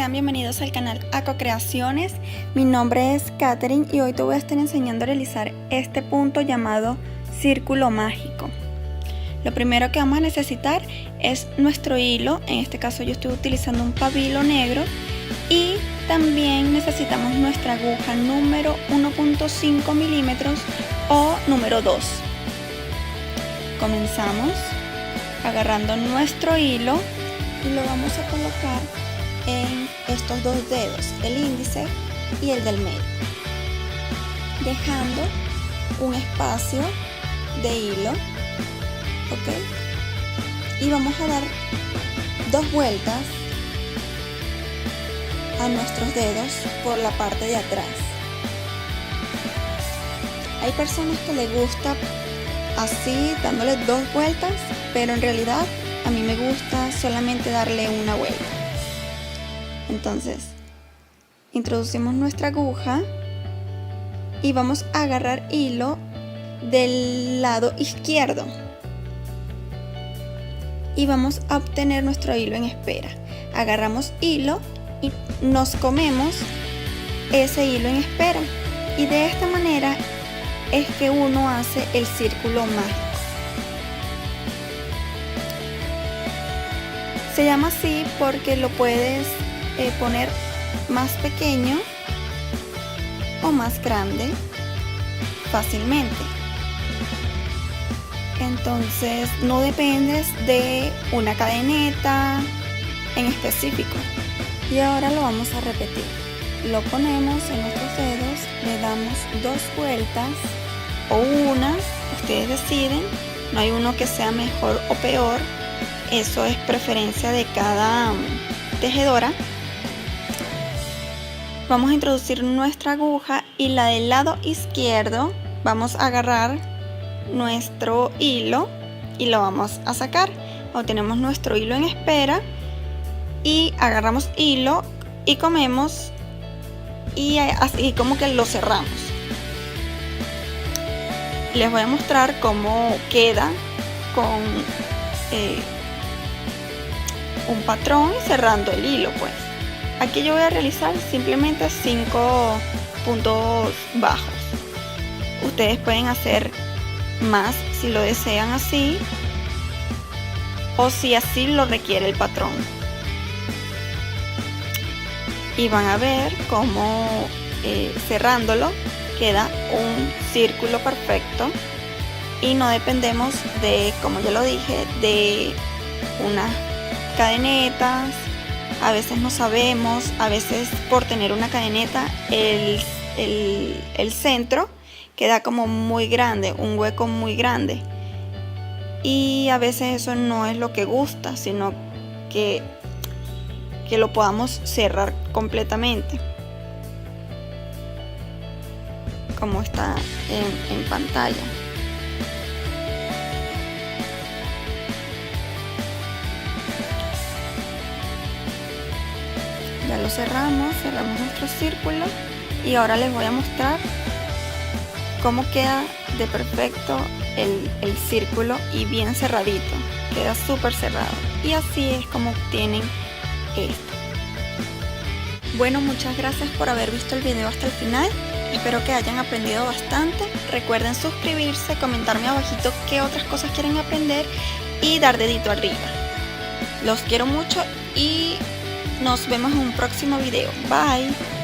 sean bienvenidos al canal ACO Creaciones. Mi nombre es Katherine y hoy te voy a estar enseñando a realizar este punto llamado círculo mágico. Lo primero que vamos a necesitar es nuestro hilo, en este caso yo estoy utilizando un pabilo negro, y también necesitamos nuestra aguja número 1.5 milímetros o número 2. Comenzamos agarrando nuestro hilo y lo vamos a colocar en estos dos dedos, el índice y el del medio, dejando un espacio de hilo, ¿ok? Y vamos a dar 2 vueltas a nuestros dedos por la parte de atrás. Hay personas que les gusta así, dándole 2 vueltas, pero en realidad a mí me gusta solamente darle una vuelta. Entonces, introducimos nuestra aguja y vamos a agarrar hilo del lado izquierdo y vamos a obtener nuestro hilo en espera. Agarramos hilo y nos comemos ese hilo en espera, y de esta manera es que uno hace el círculo mágico. Se llama así porque lo puedes poner más pequeño o más grande fácilmente. Entonces no dependes de una cadeneta en específico. Y ahora lo vamos a repetir. Lo ponemos en nuestros dedos, le damos 2 vueltas o una, ustedes deciden, no hay uno que sea mejor o peor, eso es preferencia de cada tejedora. Vamos a introducir nuestra aguja y la del lado izquierdo vamos a agarrar nuestro hilo y lo vamos a sacar. Obtenemos nuestro hilo en espera y agarramos hilo y comemos, y así como que lo cerramos. Les voy a mostrar cómo queda con un patrón cerrando el hilo. Pues aquí yo voy a realizar simplemente 5 puntos bajos. Ustedes pueden hacer más si lo desean así, o si así lo requiere el patrón. Y van a ver cómo cerrándolo queda un círculo perfecto y no dependemos de, como ya lo dije, de unas cadenetas. A veces no sabemos, a veces por tener una cadeneta el centro queda como muy grande, un hueco muy grande, y a veces eso no es lo que gusta, sino que lo podamos cerrar completamente, como está en pantalla. Ya lo cerramos nuestro círculo, y ahora les voy a mostrar cómo queda de perfecto el círculo y bien cerradito, queda súper cerrado, y así es como obtienen esto. Bueno, muchas gracias por haber visto el video hasta el final. Espero que hayan aprendido bastante. Recuerden suscribirse, comentarme abajito qué otras cosas quieren aprender y dar dedito arriba. Los quiero mucho y nos vemos en un próximo video. Bye.